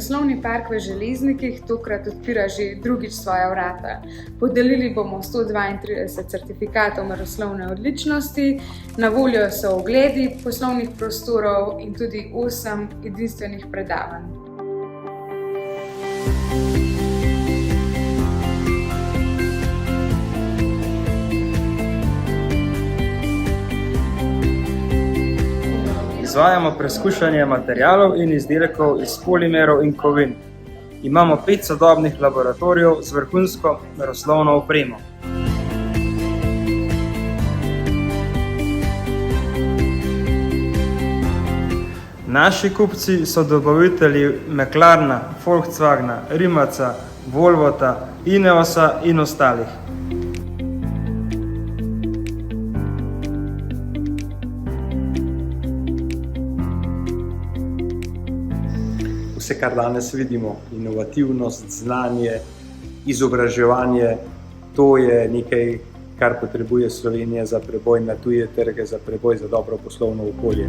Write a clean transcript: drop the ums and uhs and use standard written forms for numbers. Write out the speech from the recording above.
Meroslovni park v Železnikih tokrat odpira že drugič svoja vrata. Podelili bomo 132 certifikatov meroslovne odličnosti, na voljo so ogledi poslovnih prostorov in tudi 8 edinstvenih predavanj. Izvajamo preizkušanje materialov in izdelkov iz polimerov in kovin. Imamo 5 sodobnih laboratorijev z vrhunsko meroslovno opremo. Naši kupci so dobavitelji Meklarna, Volkswagena, Rimaca, Volvota, Ineosa in ostalih. Vse, kar danes vidimo, inovativnost, znanje, izobraževanje, to je nekaj, kar potrebuje Slovenija za preboj na tuje trge, za preboj za dobro poslovno okolje.